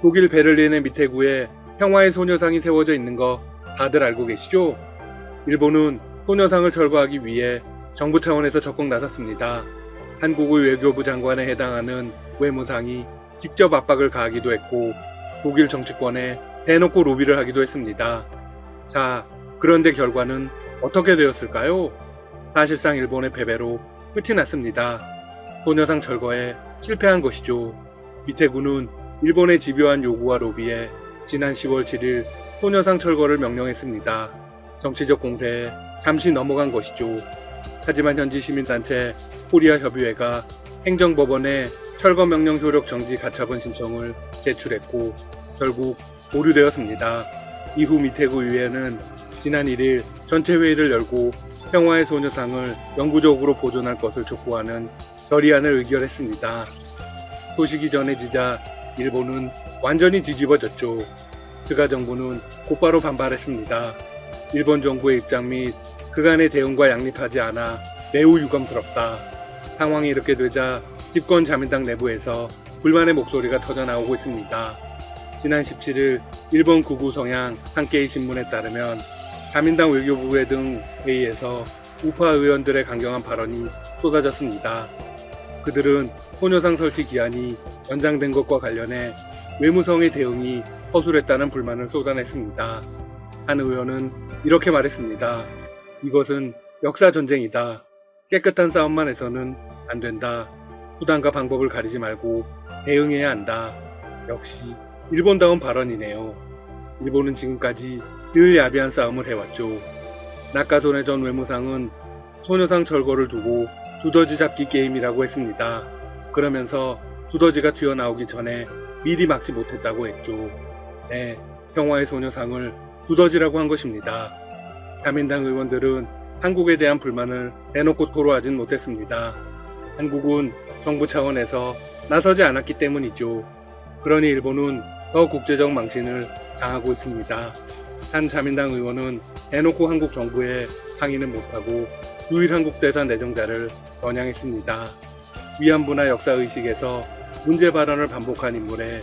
독일 베를린의 밑에 구에 평화의 소녀상이 세워져 있는 거 다들 알고 계시죠? 일본은 소녀상을 철거하기 위해 정부 차원에서 적극 나섰습니다. 한국의 외교부 장관에 해당하는 외무상이 직접 압박을 가하기도 했고 독일 정치권에 대놓고 로비를 하기도 했습니다. 자, 그런데 결과는 어떻게 되었을까요? 사실상 일본의 패배로 끝이 났습니다. 소녀상 철거에 실패한 것이죠. 밑에군은 일본의 집요한 요구와 로비에 지난 10월 7일 소녀상 철거를 명령했습니다. 정치적 공세에 잠시 넘어간 것이죠. 하지만 현지 시민단체 코리아 협의회가 행정법원에 철거 명령 효력 정지 가처분 신청을 제출했고 결국 보류되었습니다. 이후 미테구 의회는 지난 1일 전체 회의를 열고 평화의 소녀상을 영구적으로 보존할 것을 촉구하는 결의안을 의결했습니다. 소식이 전해지자 일본은 완전히 뒤집어졌죠. 스가 정부는 곧바로 반발했습니다. 일본 정부의 입장 및 그간의 대응과 양립하지 않아 매우 유감스럽다. 상황이 이렇게 되자 집권 자민당 내부에서 불만의 목소리가 터져나오고 있습니다. 지난 17일 일본 구구 성향 산케이 신문에 따르면 자민당 외교부회 등 회의에서 우파 의원들의 강경한 발언이 쏟아졌습니다. 그들은 소녀상 설치 기한이 연장된 것과 관련해 외무성의 대응이 허술했다는 불만을 쏟아냈습니다. 한 의원은 이렇게 말했습니다. 이것은 역사 전쟁이다. 깨끗한 싸움만 해서는 안 된다. 수단과 방법을 가리지 말고 대응해야 한다. 역시 일본다운 발언이네요. 일본은 지금까지 늘 야비한 싸움을 해왔죠. 나카소네 전 외무상은 소녀상 철거를 두고 두더지 잡기 게임이라고 했습니다. 그러면서 두더지가 튀어나오기 전에 미리 막지 못했다고 했죠. 네, 평화의 소녀상을 두더지라고 한 것입니다. 자민당 의원들은 한국에 대한 불만을 대놓고 토로하진 못했습니다. 한국은 정부 차원에서 나서지 않았기 때문이죠. 그러니 일본은 더 국제적 망신을 당하고 있습니다. 한 자민당 의원은 대놓고 한국 정부에 항의는 못하고 주일 한국 대사 내정자를 겨냥했습니다. 위안부나 역사의식에서 문제 발언을 반복한 인물에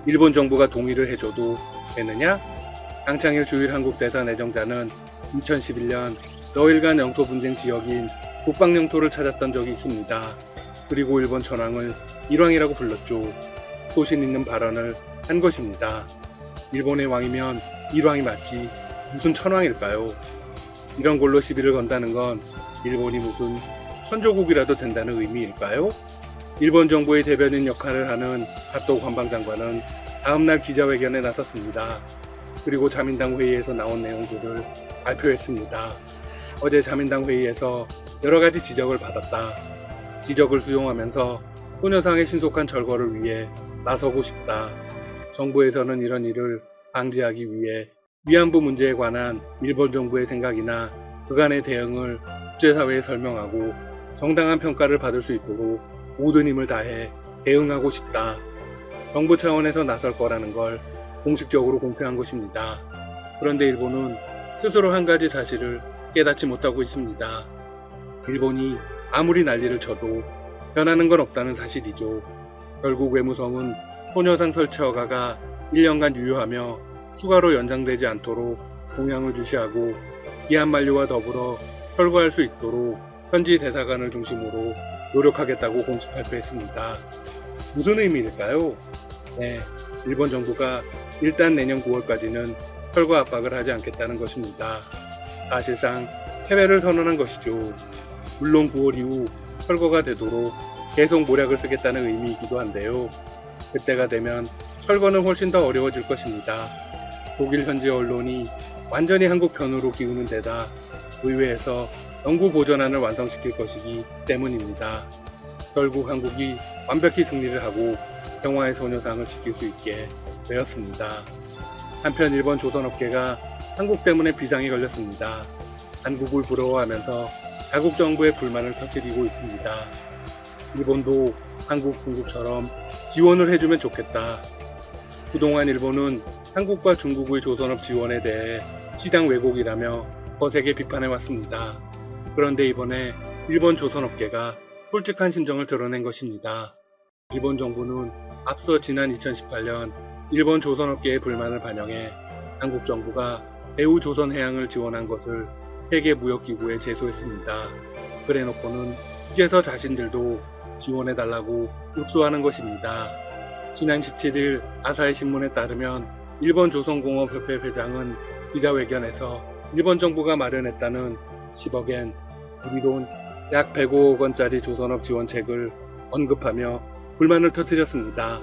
일본 정부가 동의를 해줘도 되느냐? 강창일 주일 한국 대사 내정자는 2011년 러일간 영토 분쟁 지역인 북방 영토를 찾았던 적이 있습니다. 그리고 일본 천황을 일왕이라고 불렀죠. 소신 있는 발언을 한 것입니다. 일본의 왕이면 일왕이 맞지 무슨 천왕일까요? 이런 걸로 시비를 건다는 건 일본이 무슨 천조국이라도 된다는 의미일까요? 일본 정부의 대변인 역할을 하는 가토 관방장관은 다음날 기자회견에 나섰습니다. 그리고 자민당 회의에서 나온 내용들을 발표했습니다. 어제 자민당 회의에서 여러 가지 지적을 받았다. 지적을 수용하면서 소녀상의 신속한 철거를 위해 나서고 싶다. 정부에서는 이런 일을 방지하기 위해 위안부 문제에 관한 일본 정부의 생각이나 그간의 대응을 국제사회에 설명하고 정당한 평가를 받을 수 있도록 모든 힘을 다해 대응하고 싶다. 정부 차원에서 나설 거라는 걸 공식적으로 공표한 것입니다. 그런데 일본은 스스로 한 가지 사실을 깨닫지 못하고 있습니다. 일본이 아무리 난리를 쳐도 변하는 건 없다는 사실이죠. 결국 외무성은 소녀상 설치 허가가 1년간 유효하며 추가로 연장되지 않도록 동향을 주시하고 기한 만료와 더불어 철거할 수 있도록 현지 대사관을 중심으로 노력하겠다고 공식 발표했습니다. 무슨 의미일까요? 네, 일본 정부가 일단 내년 9월까지는 철거 압박을 하지 않겠다는 것입니다. 사실상 패배를 선언한 것이죠. 물론 9월 이후 철거가 되도록 계속 모략을 쓰겠다는 의미이기도 한데요. 그때가 되면 철거는 훨씬 더 어려워질 것입니다. 독일 현지 언론이 완전히 한국 편으로 기우는 데다 의회에서 영구 보전안을 완성시킬 것이기 때문입니다. 결국 한국이 완벽히 승리를 하고 평화의 소녀상을 지킬 수 있게 되었습니다. 한편 일본 조선업계가 한국 때문에 비상이 걸렸습니다. 한국을 부러워하면서 자국 정부의 불만을 터뜨리고 있습니다. 일본도 한국, 중국처럼 지원을 해주면 좋겠다. 그동안 일본은 한국과 중국의 조선업 지원에 대해 시장 왜곡이라며 거세게 비판해왔습니다. 그런데 이번에 일본 조선업계가 솔직한 심정을 드러낸 것입니다. 일본 정부는 앞서 지난 2018년 일본 조선업계의 불만을 반영해 한국 정부가 대우조선해양을 지원한 것을 세계무역기구에 제소했습니다. 그래놓고는 이제서 자신들도 지원해달라고 읍소하는 것입니다. 지난 17일 아사히 신문에 따르면 일본 조선공업협회 회장은 기자회견에서 일본 정부가 마련했다는 10억엔, 우리 돈 약 105억 원짜리 조선업 지원책을 언급하며 불만을 터뜨렸습니다.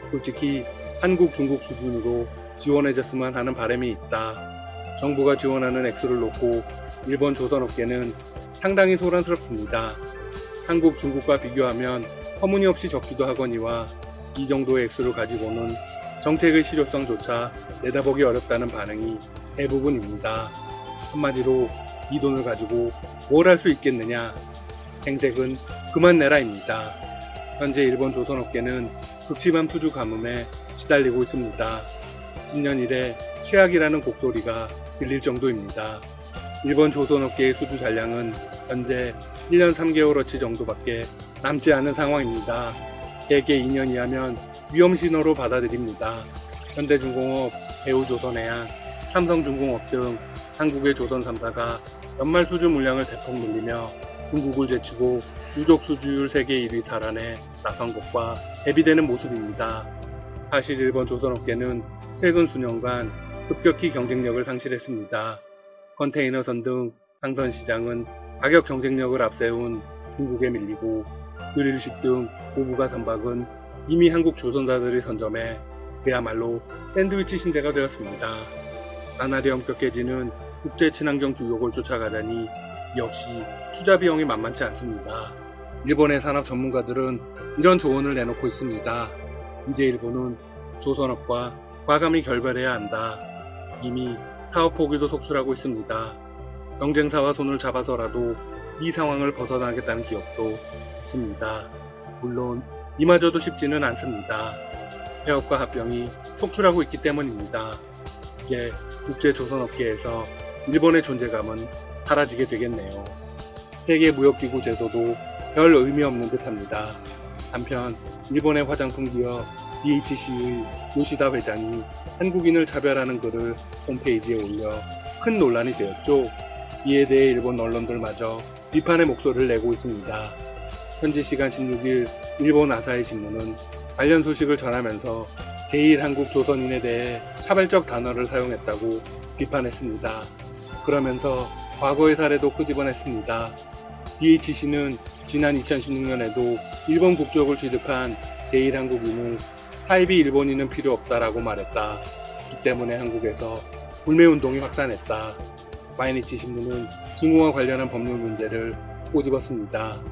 솔직히 한국, 중국 수준으로 지원해줬으면 하는 바람이 있다. 정부가 지원하는 액수를 놓고 일본 조선업계는 상당히 소란스럽습니다. 한국, 중국과 비교하면 터무니없이 적기도 하거니와 이 정도의 액수를 가지고는 정책의 실효성조차 내다보기 어렵다는 반응이 대부분입니다. 한마디로 이 돈을 가지고 뭘 할 수 있겠느냐. 생색은 그만 내라입니다. 현재 일본 조선업계는 극심한 투주 가뭄에 시달리고 있습니다. 10년 이래 최악이라는 곡소리가 들릴 정도입니다. 일본 조선업계의 수주 잔량은 현재 1년 3개월어치 정도밖에 남지 않은 상황입니다. 대개 2년 이하면 위험신호로 받아들입니다. 현대중공업, 대우조선해양, 삼성중공업 등 한국의 조선 3사가 연말 수주 물량을 대폭 늘리며 중국을 제치고 누적 수주율 세계 1위 탈환에 나선 것과 대비되는 모습입니다. 사실 일본 조선업계는 최근 수년간 급격히 경쟁력을 상실했습니다. 컨테이너선 등 상선 시장은 가격 경쟁력을 앞세운 중국에 밀리고 드릴십 등 고부가 선박은 이미 한국 조선사들이 선점해 그야말로 샌드위치 신세가 되었습니다. 나날이 엄격해지는 국제 친환경 규격을 쫓아가자니 역시 투자 비용이 만만치 않습니다. 일본의 산업 전문가들은 이런 조언을 내놓고 있습니다. 이제 일본은 조선업과 과감히 결별해야 한다. 이미 사업 포기도 속출하고 있습니다. 경쟁사와 손을 잡아서라도 이 상황을 벗어나겠다는 기업도 있습니다. 물론 이마저도 쉽지는 않습니다. 폐업과 합병이 속출하고 있기 때문입니다. 이제 국제조선업계에서 일본의 존재감은 사라지게 되겠네요. 세계무역기구 제소도 별 의미 없는 듯합니다. 한편 일본의 화장품 기업 DHC의 요시다 회장이 한국인을 차별하는 글을 홈페이지에 올려 큰 논란이 되었죠. 이에 대해 일본 언론들마저 비판의 목소리를 내고 있습니다. 현지 시간 16일 일본 아사히 신문은 관련 소식을 전하면서 제1한국조선인에 대해 차별적 단어를 사용했다고 비판했습니다. 그러면서 과거의 사례도 끄집어냈습니다. DHC는 지난 2016년에도 일본 국적을 취득한 제1한국인을 사이비 일본인은 필요 없다라고 말했다. 이 때문에 한국에서 불매운동이 확산했다. 마이니치 신문은 증오와 관련한 법률 문제를 꼬집었습니다.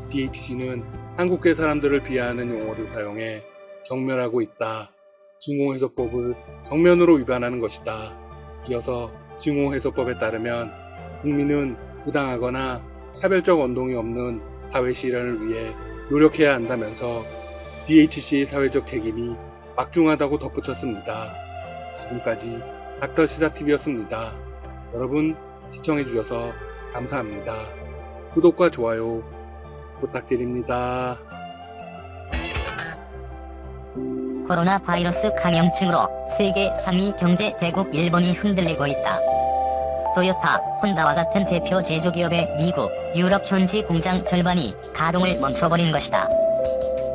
DHC는 한국계 사람들을 비하하는 용어를 사용해 경멸하고 있다. 증오해소법을 정면으로 위반하는 것이다. 이어서 증오해소법에 따르면 국민은 부당하거나 차별적 언동이 없는 사회 실현을 위해 노력해야 한다면서 DHC의 사회적 책임이 막중하다고 덧붙였습니다. 지금까지 닥터시사TV였습니다. 여러분 시청해주셔서 감사합니다. 구독과 좋아요 부탁드립니다. 코로나 바이러스 감염증으로 세계 3위 경제 대국 일본이 흔들리고 있다. 토요타, 혼다와 같은 대표 제조기업의 미국, 유럽 현지 공장 절반이 가동을 멈춰버린 것이다.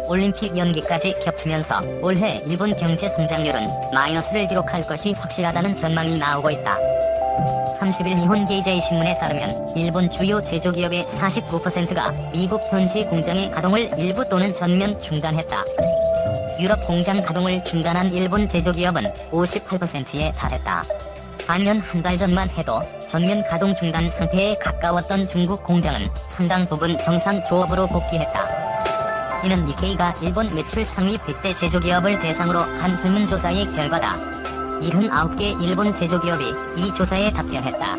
올림픽 연기까지 겹치면서 올해 일본 경제 성장률은 마이너스를 기록할 것이 확실하다는 전망이 나오고 있다. 30일 니혼 게이제이 신문에 따르면 일본 주요 제조기업의 49%가 미국 현지 공장의 가동을 일부 또는 전면 중단했다. 유럽 공장 가동을 중단한 일본 제조기업은 58%에 달했다. 반면 한 달 전만 해도 전면 가동 중단 상태에 가까웠던 중국 공장은 상당 부분 정상 조업으로 복귀했다. 이는 니케이가 일본 매출 상위 100대 제조기업을 대상으로 한 설문조사의 결과다. 79개 일본 제조기업이 이 조사에 답변했다.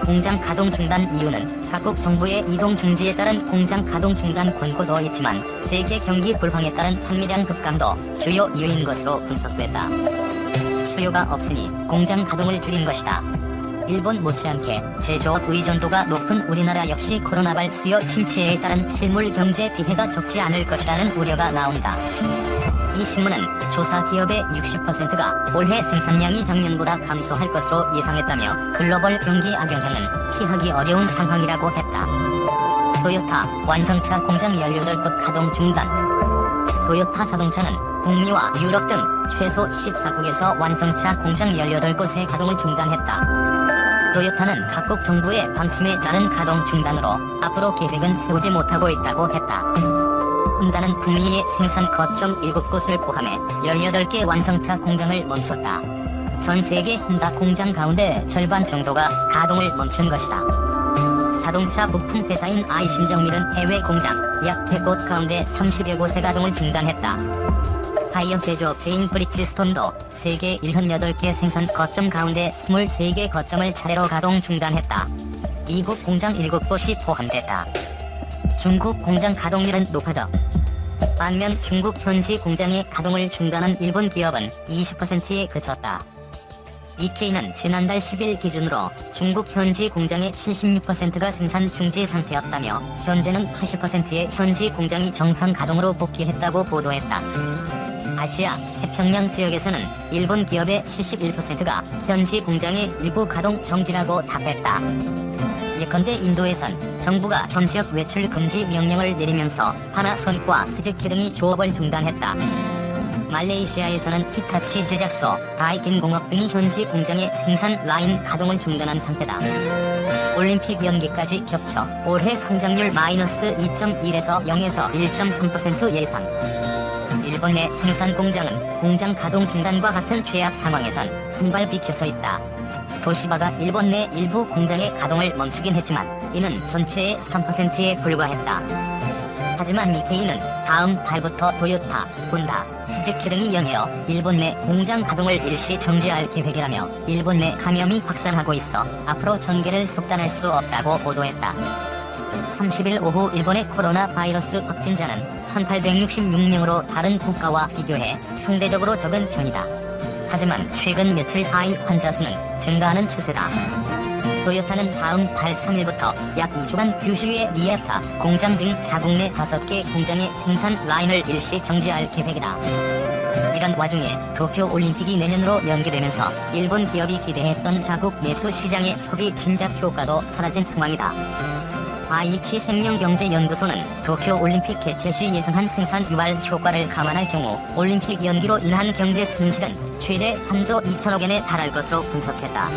공장 가동 중단 이유는 각국 정부의 이동 중지에 따른 공장 가동 중단 권고도 있지만 세계 경기 불황에 따른 판매량 급감도 주요 이유인 것으로 분석됐다. 수요가 없으니 공장 가동을 줄인 것이다. 일본 못지않게 제조업 의존도가 높은 우리나라 역시 코로나발 수요 침체에 따른 실물 경제 피해가 적지 않을 것이라는 우려가 나온다. 이 신문은 조사 기업의 60%가 올해 생산량이 작년보다 감소할 것으로 예상했다며 글로벌 경기 악영향은 피하기 어려운 상황이라고 했다. 토요타 완성차 공장 18곳 가동 중단. 토요타 자동차는 북미와 유럽 등 최소 14국에서 완성차 공장 18곳의 가동을 중단했다. 토요타는 각국 정부의 방침에 따른 가동 중단으로 앞으로 계획은 세우지 못하고 있다고 했다. 혼다는 북미의 생산 거점 7곳을 포함해 18개 완성차 공장을 멈췄다. 전 세계 혼다 공장 가운데 절반 정도가 가동을 멈춘 것이다. 자동차 부품 회사인 아이신정밀은 해외 공장 약 100곳 가운데 30여 곳의 가동을 중단했다. 타이어 제조업체인 브리지스톤도 세계 78개 생산 거점 가운데 23개 거점을 차례로 가동 중단했다. 미국 공장 7곳이 포함됐다. 중국 공장 가동률은 높아져. 반면 중국 현지 공장의 가동을 중단한 일본 기업은 20%에 그쳤다. 니케이는 지난달 10일 기준으로 중국 현지 공장의 76%가 생산 중지 상태였다며 현재는 80%의 현지 공장이 정상 가동으로 복귀했다고 보도했다. 아시아 태평양 지역에서는 일본 기업의 71%가 현지 공장의 일부 가동 정지라고 답했다. 예컨대 인도에선 정부가 전 지역 외출 금지 명령을 내리면서 파나소닉과 스즈키 등이 조업을 중단했다. 말레이시아에서는 히타치 제작소, 다이킨 공업 등이 현지 공장의 생산 라인 가동을 중단한 상태다. 올림픽 연기까지 겹쳐 올해 성장률 -2.1에서 0에서 1.3% 예상. 일본 내 생산 공장은 공장 가동 중단과 같은 최악 상황에선 한 발 비켜서 있다. 도시바가 일본 내 일부 공장의 가동을 멈추긴 했지만 이는 전체의 3%에 불과했다. 하지만 니케이는 다음 달부터 토요타, 혼다, 스즈키 등이 연이어 일본 내 공장 가동을 일시 정지할 계획이라며 일본 내 감염이 확산하고 있어 앞으로 전개를 속단할 수 없다고 보도했다. 30일 오후 일본의 코로나 바이러스 확진자는 1866명으로 다른 국가와 비교해 상대적으로 적은 편이다. 하지만 최근 며칠 사이 환자 수는 증가하는 추세다. 토요타는 다음 달 3일부터 약 2주간 규슈의 니아타 공장 등 자국 내 5개 공장의 생산 라인을 일시 정지할 계획이다. 이런 와중에 도쿄 올림픽이 내년으로 연기되면서 일본 기업이 기대했던 자국 내수 시장의 소비 진작 효과도 사라진 상황이다. 아이치 생명경제연구소는 도쿄 올림픽 개최 시 예상한 생산 유발 효과를 감안할 경우 올림픽 연기로 인한 경제 손실은 최대 3조 2천억 엔에 달할 것으로 분석했다.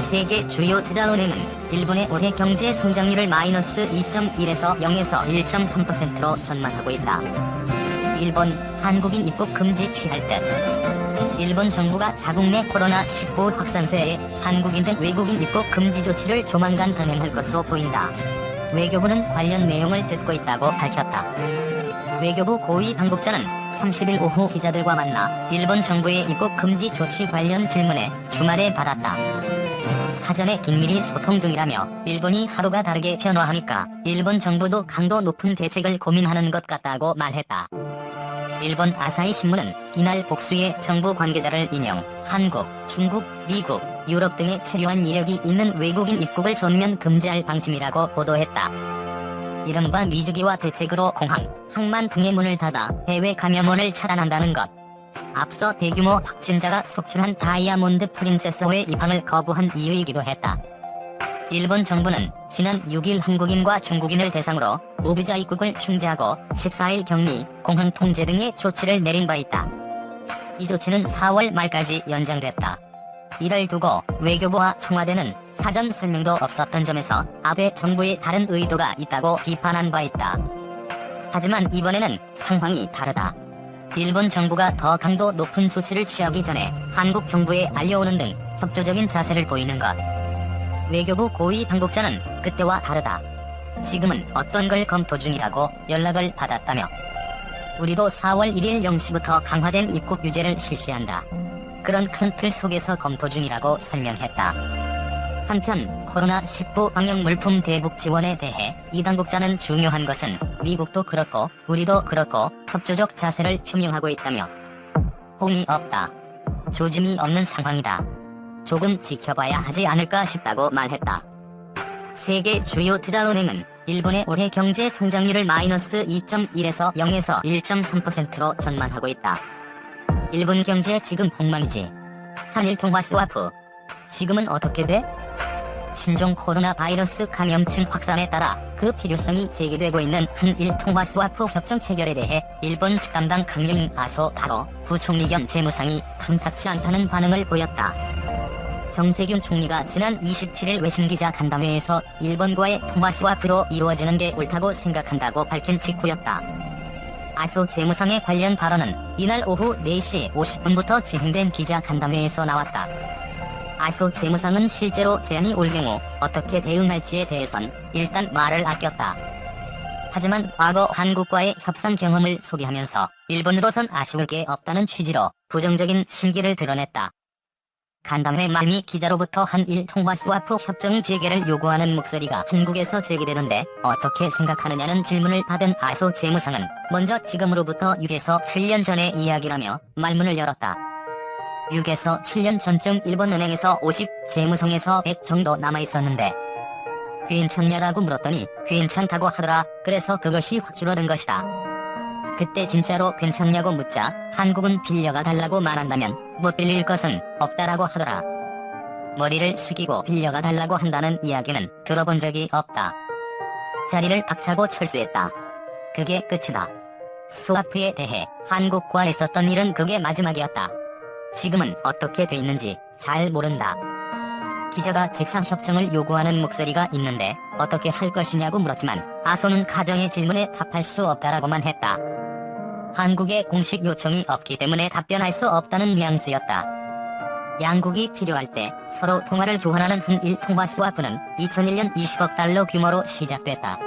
세계 주요 투자은행은 일본의 올해 경제 성장률을 -2.1에서 0에서 1.3%로 전망하고 있다. 일본, 한국인 입국 금지 취할 듯. 일본 정부가 자국 내 코로나19 확산세에 한국인 등 외국인 입국 금지 조치를 조만간 단행할 것으로 보인다. 외교부는 관련 내용을 듣고 있다고 밝혔다. 외교부 고위 당국자는 30일 오후 기자들과 만나 일본 정부의 입국 금지 조치 관련 질문에 주말에 받았다. 사전에 긴밀히 소통 중이라며 일본이 하루가 다르게 변화하니까 일본 정부도 강도 높은 대책을 고민하는 것 같다고 말했다. 일본 아사히 신문은 이날 복수의 정부 관계자를 인용, 한국, 중국, 미국, 유럽 등에 체류한 이력이 있는 외국인 입국을 전면 금지할 방침이라고 보도했다. 이른바 미즈기와 대책으로 공항, 항만 등의 문을 닫아 해외 감염원을 차단한다는 것. 앞서 대규모 확진자가 속출한 다이아몬드 프린세스호의 입항을 거부한 이유이기도 했다. 일본 정부는 지난 6일 한국인과 중국인을 대상으로 무비자 입국을 중지하고 14일 격리, 공항 통제 등의 조치를 내린 바 있다. 이 조치는 4월 말까지 연장됐다. 이를 두고 외교부와 청와대는 사전 설명도 없었던 점에서 아베 정부의 다른 의도가 있다고 비판한 바 있다. 하지만 이번에는 상황이 다르다. 일본 정부가 더 강도 높은 조치를 취하기 전에 한국 정부에 알려오는 등 협조적인 자세를 보이는 것. 외교부 고위 당국자는 그때와 다르다. 지금은 어떤 걸 검토 중이라고 연락을 받았다며 우리도 4월 1일 0시부터 강화된 입국 규제를 실시한다. 그런 큰 틀 속에서 검토 중이라고 설명했다. 한편 코로나19 방역 물품 대북 지원에 대해 이 당국자는 중요한 것은 미국도 그렇고 우리도 그렇고 협조적 자세를 표명하고 있다며 홍이 없다. 조짐이 없는 상황이다. 조금 지켜봐야 하지 않을까 싶다고 말했다. 세계 주요 투자은행은 일본의 올해 경제 성장률을 마이너스 2.1에서 0에서 1.3%로 전망하고 있다. 일본 경제 지금 폭망이지. 한일 통화 스와프. 지금은 어떻게 돼? 신종 코로나 바이러스 감염증 확산에 따라 그 필요성이 제기되고 있는 한일 통화 스와프 협정 체결에 대해 일본 측담당 강요인 아소 타로 부총리 겸 재무상이 탐탁지 않다는 반응을 보였다. 정세균 총리가 지난 27일 외신기자 간담회에서 일본과의 통화 스와프로 이루어지는 게 옳다고 생각한다고 밝힌 직후였다. 아소 재무상의 관련 발언은 이날 오후 4시 50분부터 진행된 기자 간담회에서 나왔다. 아소 재무상은 실제로 제안이 올 경우 어떻게 대응할지에 대해선 일단 말을 아꼈다. 하지만 과거 한국과의 협상 경험을 소개하면서 일본으로선 아쉬울 게 없다는 취지로 부정적인 심기를 드러냈다. 간담회 말미 기자로부터 한일 통화 스와프 협정 재개를 요구하는 목소리가 한국에서 제기되는데 어떻게 생각하느냐는 질문을 받은 아소 재무상은 먼저 지금으로부터 6에서 7년 전의 이야기라며 말문을 열었다. 6에서 7년 전쯤 일본은행에서 50, 재무성에서 100 정도 남아있었는데 괜찮냐라고 물었더니 괜찮다고 하더라. 그래서 그것이 확 줄어든 것이다. 그때 진짜로 괜찮냐고 묻자 한국은 빌려가 달라고 말한다면 못 빌릴 것은 없다라고 하더라. 머리를 숙이고 빌려가 달라고 한다는 이야기는 들어본 적이 없다. 자리를 박차고 철수했다. 그게 끝이다. 스와프에 대해 한국과 있었던 일은 그게 마지막이었다. 지금은 어떻게 돼 있는지 잘 모른다. 기자가 직사 협정을 요구하는 목소리가 있는데 어떻게 할 것이냐고 물었지만 아소는 가정의 질문에 답할 수 없다라고만 했다. 한국의 공식 요청이 없기 때문에 답변할 수 없다는 뉘앙스였다. 양국이 필요할 때 서로 통화를 교환하는 한일 통화 스와프는 2001년 20억 달러 규모로 시작됐다.